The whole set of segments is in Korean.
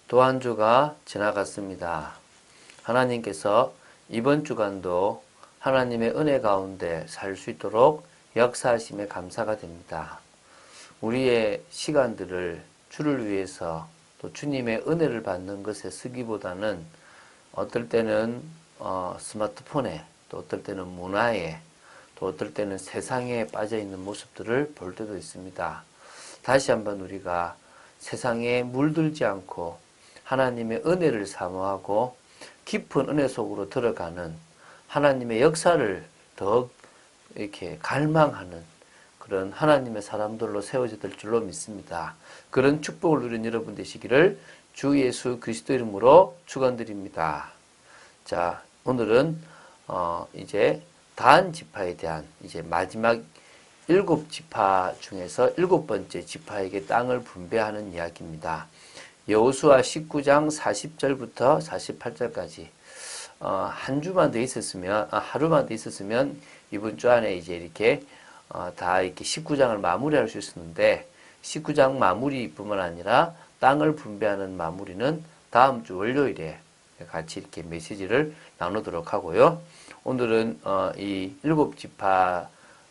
또 한 주가 지나갔습니다. 하나님께서 이번 주간도 하나님의 은혜 가운데 살 수 있도록 역사하심에 감사가 됩니다. 우리의 시간들을 주를 위해서 또 주님의 은혜를 받는 것에 쓰기보다는 어떨 때는 스마트폰에, 또 어떨 때는 문화에, 또 어떨 때는 세상에 빠져 있는 모습들을 볼 때도 있습니다. 다시 한번 우리가 세상에 물들지 않고 하나님의 은혜를 사모하고 깊은 은혜 속으로 들어가는 하나님의 역사를 더 이렇게 갈망하는 그런 하나님의 사람들로 세워져 될 줄로 믿습니다. 그런 축복을 누린 여러분 되시기를 주 예수 그리스도 이름으로 축원드립니다. 자, 오늘은 이제 단 지파에 대한 이제 마지막 7지파 중에서 7번째 지파에게 땅을 분배하는 이야기입니다. 여호수아 19장 40절부터 48절까지 한 주만 더 있었으면 하루만 더 있었으면 이번 주 안에 이제 이렇게 다 이렇게 19장을 마무리할 수 있었는데 19장 마무리뿐만 아니라 땅을 분배하는 마무리는 다음 주 월요일에 같이 이렇게 메시지를 나누도록 하고요. 오늘은 이 7지파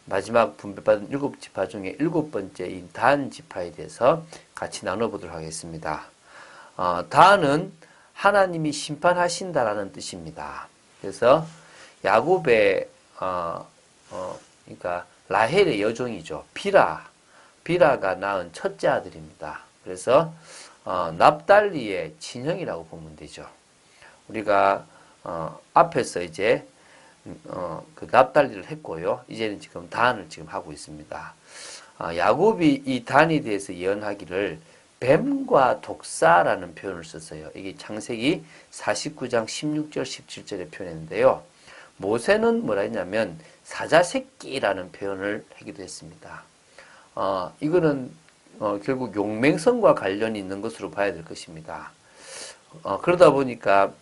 마지막 분배받은 7지파 중에 7번째인 단 지파에 대해서 같이 나눠보도록 하겠습니다. 단은 하나님이 심판하신다라는 뜻입니다. 그래서 야곱의 그러니까 라헬의 여종이죠. 비라가 낳은 첫째 아들입니다. 그래서 납달리의 친형이라고 보면 되죠. 우리가 앞에서 이제 그 납달리를 했고요. 이제는 지금 단을 지금 하고 있습니다. 야곱이 이 단에 대해서 예언하기를 뱀과 독사라는 표현을 썼어요. 이게 창세기 49장 16절 17절에 표현했는데요. 모세는 뭐라 했냐면 사자새끼라는 표현을 하기도 했습니다. 이거는 결국 용맹성과 관련이 있는 것으로 봐야 될 것입니다. 그러다 보니까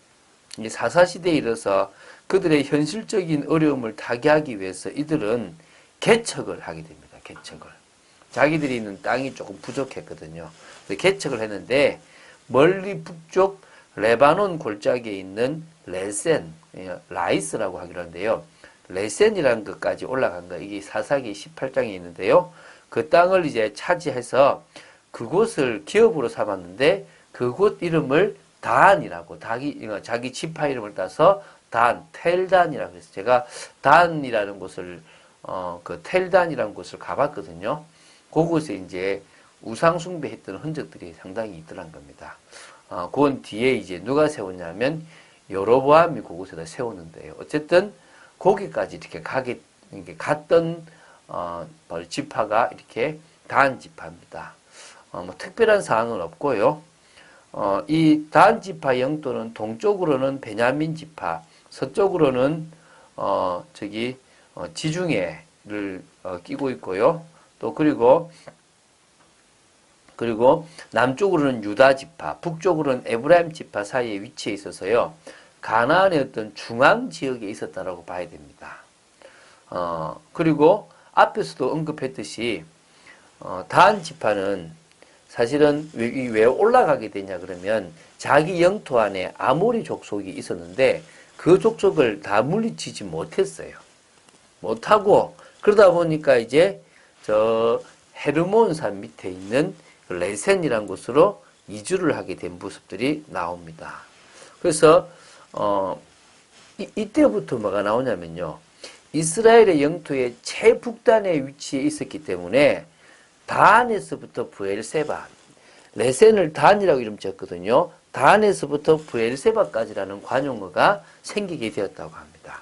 이 사사시대에 이르러서 그들의 현실적인 어려움을 타개하기 위해서 이들은 개척을 하게 됩니다. 개척을. 자기들이 있는 땅이 조금 부족했거든요. 개척을 했는데 멀리 북쪽 레바논 골짜기에 있는 레센, 라이스라고 하기로 하는데요. 레센이라는 것까지 올라간 거, 이게 사사기 18장에 있는데요. 그 땅을 이제 차지해서 그곳을 기업으로 삼았는데 그곳 이름을 단이라고 자기 지파 이름을 따서 텔단이라고 해서 제가 단이라는 곳을 그 텔단이라는 곳을 가봤거든요. 그곳에 이제 우상숭배했던 흔적들이 상당히 있더란 겁니다. 그건 뒤에 이제 누가 세웠냐면 여로보암이 그곳에다 세웠는데요. 어쨌든 거기까지 이렇게 갔던 지파가 이렇게 단 지파입니다. 뭐 특별한 사항은 없고요. 이 단 지파 영토는 동쪽으로는 베냐민 지파, 서쪽으로는 지중해를 끼고 있고요. 또 그리고 남쪽으로는 유다 지파, 북쪽으로는 에브라임 지파 사이에 위치해 있어서요. 가나안의 어떤 중앙 지역에 있었다라고 봐야 됩니다. 그리고 앞에서도 언급했듯이 단 지파는 사실은 왜 올라가게 되냐 그러면 자기 영토 안에 아모리 족속이 있었는데 그 족속을 다 물리치지 못했어요. 못하고 그러다 보니까 이제 저 헤르몬산 밑에 있는 레센이라는 곳으로 이주를 하게 된 모습들이 나옵니다. 그래서 이때부터 뭐가 나오냐면요. 이스라엘의 영토의 최북단에 위치해 있었기 때문에 단에서부터 브엘세바, 레센을 단이라고 이름 지었거든요. 단에서부터 브엘세바까지라는 관용어가 생기게 되었다고 합니다.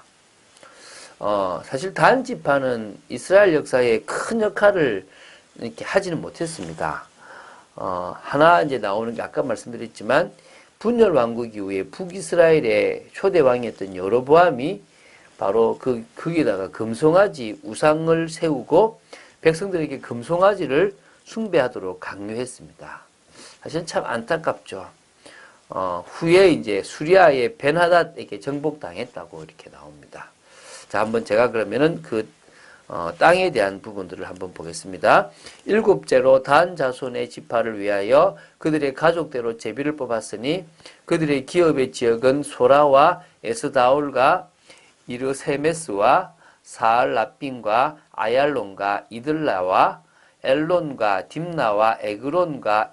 사실 단 지파는 이스라엘 역사에 큰 역할을 이렇게 하지는 못했습니다. 하나 이제 나오는 게 아까 말씀드렸지만 분열 왕국 이후에 북이스라엘의 초대 왕이었던 여로보암이 바로 거기에다가 금송아지 우상을 세우고 백성들에게 금송아지를 숭배하도록 강요했습니다. 사실 참 안타깝죠. 후에 이제 수리아의 벤하닷에게 정복당했다고 이렇게 나옵니다. 자, 한번 제가 그러면은 그 땅에 대한 부분들을 한번 보겠습니다. 일곱째로 단 자손의 지파를 위하여 그들의 가족대로 제비를 뽑았으니 그들의 기업의 지역은 소라와 에스다올과 이르세메스와 사알라빈과 아얄론과 이들라와 엘론과 딥나와 에그론과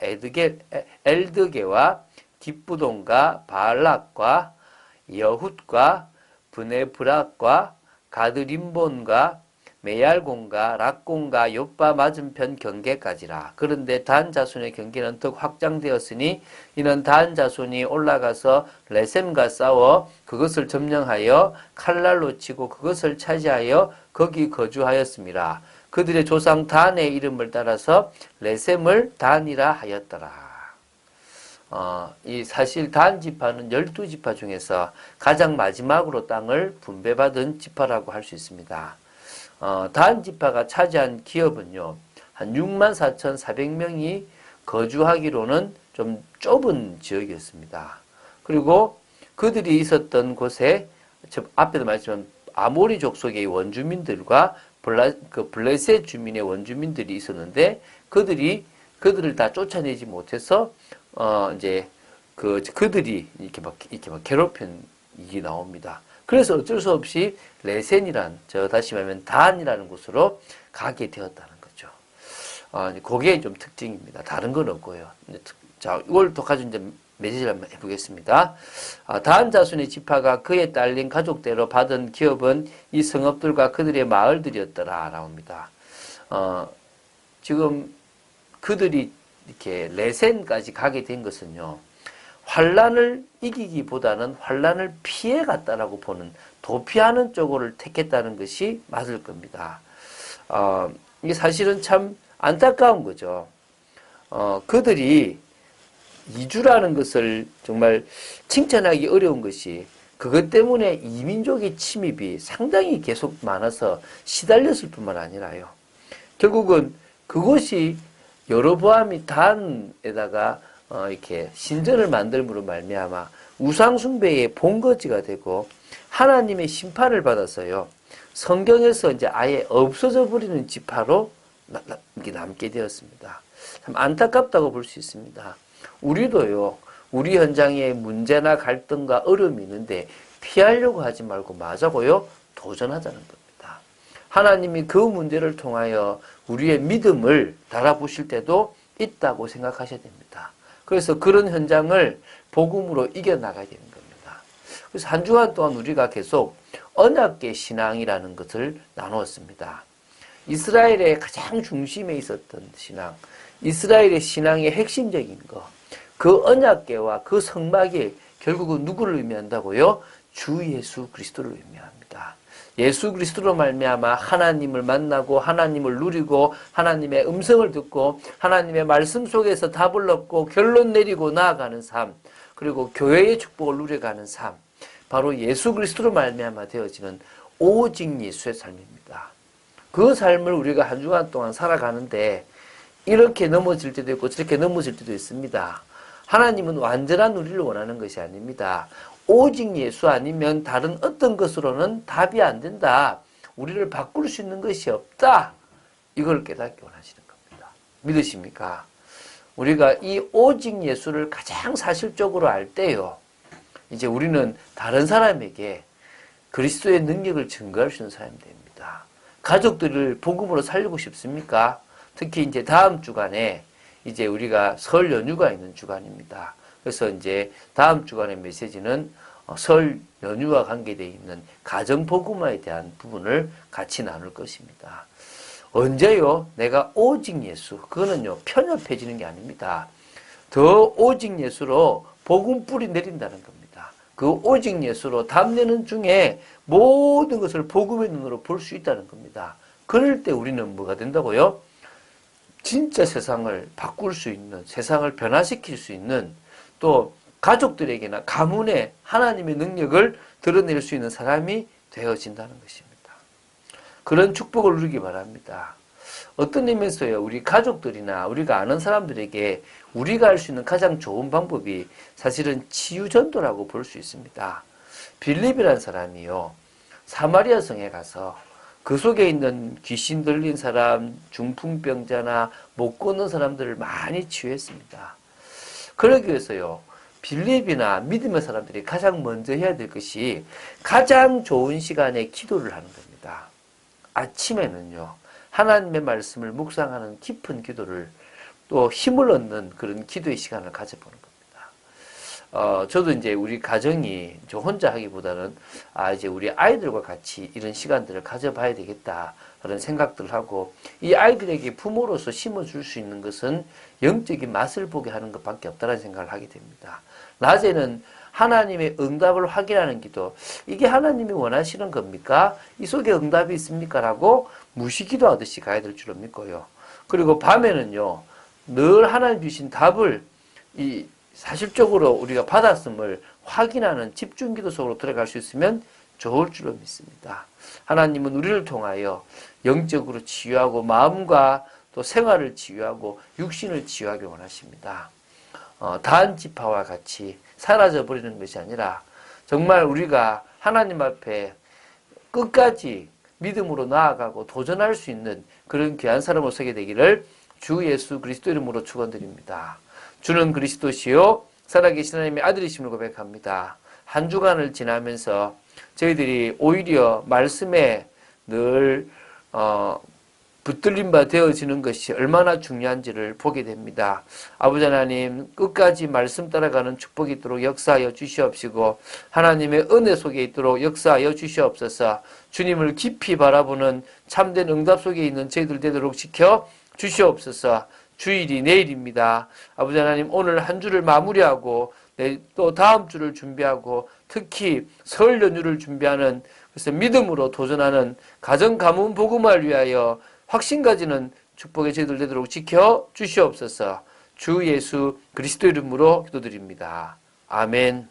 엘드게와 딥부돈과 바알락과 여훗과 브네브락과 가드림본과 메얄곤과 락곤과 요빠 맞은편 경계까지라. 그런데 단 자손의 경계는 더욱 확장되었으니 이는 단 자손이 올라가서 레셈과 싸워 그것을 점령하여 칼날로 치고 그것을 차지하여 거기 거주하였습니다. 그들의 조상 단의 이름을 따라서 레셈을 단이라 하였더라. 이 사실 단 지파는 12지파 중에서 가장 마지막으로 땅을 분배받은 지파라고 할 수 있습니다. 단 지파가 차지한 기업은요, 한 64,400명이 거주하기로는 좀 좁은 지역이었습니다. 그리고 그들이 있었던 곳에, 앞에도 말했지만, 아모리 족속의 원주민들과 블레셋 주민의 원주민들이 있었는데, 그들을 다 쫓아내지 못해서, 그들이 이렇게 막 괴롭힌 일이 나옵니다. 그래서 어쩔 수 없이 레센이란, 다시 말하면 단이라는 곳으로 가게 되었다는 거죠. 그게 좀 특징입니다. 다른 건 없고요. 자, 이걸 또 가지고 이제 메시지를 한번 해보겠습니다. 단 자손의 지파가 그에 딸린 가족대로 받은 기업은 이 성읍들과 그들의 마을들이었더라 나옵니다. 지금 그들이 이렇게 레센까지 가게 된 것은요, 환란을 이기기보다는 환란을 피해 갔다라고 보는, 도피하는 쪽을 택했다는 것이 맞을 겁니다. 이게 사실은 참 안타까운 거죠. 그들이 이주라는 것을 정말 칭찬하기 어려운 것이, 그것 때문에 이민족의 침입이 상당히 계속 많아서 시달렸을 뿐만 아니라요, 결국은 그것이 여로보암이 단에다가 이렇게 신전을 만들므로 말미암아 우상 숭배의 본거지가 되고 하나님의 심판을 받아서요, 성경에서 이제 아예 없어져 버리는 지파로 남게 되었습니다. 참 안타깝다고 볼 수 있습니다. 우리도요, 우리 현장에 문제나 갈등과 어려움이 있는데 피하려고 하지 말고 마자고요, 도전하자는 겁니다. 하나님이 그 문제를 통하여 우리의 믿음을 달아보실 때도 있다고 생각하셔야 됩니다. 그래서 그런 현장을 복음으로 이겨나가야 되는 겁니다. 그래서 한 주간 동안 우리가 계속 언약계 신앙이라는 것을 나누었습니다. 이스라엘의 가장 중심에 있었던 신앙, 이스라엘의 신앙의 핵심적인 것, 그 언약계와 그 성막이 결국은 누구를 의미한다고요? 주 예수 그리스도를 의미합니다. 예수 그리스도로 말미암아 하나님을 만나고 하나님을 누리고 하나님의 음성을 듣고 하나님의 말씀 속에서 답을 얻고 결론 내리고 나아가는 삶, 그리고 교회의 축복을 누려가는 삶, 바로 예수 그리스도로 말미암아 되어지는 오직 예수의 삶입니다. 그 삶을 우리가 한 주간 동안 살아가는데 이렇게 넘어질 때도 있고 저렇게 넘어질 때도 있습니다. 하나님은 완전한 우리를 원하는 것이 아닙니다. 오직 예수 아니면 다른 어떤 것으로는 답이 안 된다. 우리를 바꿀 수 있는 것이 없다. 이걸 깨닫기 원하시는 겁니다. 믿으십니까? 우리가 이 오직 예수를 가장 사실적으로 알 때요, 이제 우리는 다른 사람에게 그리스도의 능력을 증거할 수 있는 사람이 됩니다. 가족들을 복음으로 살리고 싶습니까? 특히 이제 다음 주간에 이제 우리가 설 연휴가 있는 주간입니다. 그래서 이제 다음 주간의 메시지는 설 연휴와 관계되어 있는 가정 복음화에 대한 부분을 같이 나눌 것입니다. 언제요? 내가 오직 예수, 그거는요, 편협해지는 게 아닙니다. 더 오직 예수로 복음 뿌리 내린다는 겁니다. 그 오직 예수로 담내는 중에 모든 것을 복음의 눈으로 볼 수 있다는 겁니다. 그럴 때 우리는 뭐가 된다고요? 진짜 세상을 바꿀 수 있는, 세상을 변화시킬 수 있는, 또 가족들에게나 가문에 하나님의 능력을 드러낼 수 있는 사람이 되어진다는 것입니다. 그런 축복을 누리기 바랍니다. 어떤 의미에서요, 우리 가족들이나 우리가 아는 사람들에게 우리가 할 수 있는 가장 좋은 방법이 사실은 치유전도라고 볼 수 있습니다. 빌립이라는 사람이요, 사마리아 성에 가서 그 속에 있는 귀신 들린 사람, 중풍병자나 못 걷는 사람들을 많이 치유했습니다. 그러기 위해서요, 빌립이나 믿음의 사람들이 가장 먼저 해야 될 것이 가장 좋은 시간에 기도를 하는 겁니다. 아침에는요, 하나님의 말씀을 묵상하는 깊은 기도를 또 힘을 얻는 그런 기도의 시간을 가져보는 겁니다. 저도 이제 우리 가정이 저 혼자 하기보다는 이제 우리 아이들과 같이 이런 시간들을 가져봐야 되겠다 그런 생각들을 하고, 이 아이들에게 부모로서 심어줄 수 있는 것은 영적인 맛을 보게 하는 것밖에 없다는 생각을 하게 됩니다. 낮에는 하나님의 응답을 확인하는 기도, 이게 하나님이 원하시는 겁니까? 이 속에 응답이 있습니까? 라고 무시기도 하듯이 가야 될 줄로 믿고요. 그리고 밤에는요, 늘 하나님 주신 답을 사실적으로 우리가 받았음을 확인하는 집중기도 속으로 들어갈 수 있으면 좋을 줄로 믿습니다. 하나님은 우리를 통하여 영적으로 치유하고 마음과 또 생활을 치유하고 육신을 치유하기 원하십니다. 단지파와 같이 사라져버리는 것이 아니라 정말 우리가 하나님 앞에 끝까지 믿음으로 나아가고 도전할 수 있는 그런 귀한 사람으로 서게 되기를 주 예수 그리스도 이름으로 축원드립니다. 주는 그리스도시요 살아계신 하나님의 아들이심을 고백합니다. 한 주간을 지나면서 저희들이 오히려 말씀에 늘 붙들림 바 되어지는 것이 얼마나 중요한지를 보게 됩니다. 아버지 하나님, 끝까지 말씀 따라가는 축복이 있도록 역사하여 주시옵시고 하나님의 은혜 속에 있도록 역사하여 주시옵소서. 주님을 깊이 바라보는 참된 응답 속에 있는 저희들 되도록 지켜 주시옵소서. 주일이 내일입니다. 아버지 하나님, 오늘 한 주를 마무리하고 또 다음 주를 준비하고 특히 설 연휴를 준비하는, 그래서 믿음으로 도전하는 가정 가문 복음화를 위하여 확신 가지는 축복의 저희들 되도록 지켜 주시옵소서. 주 예수 그리스도 이름으로 기도드립니다. 아멘.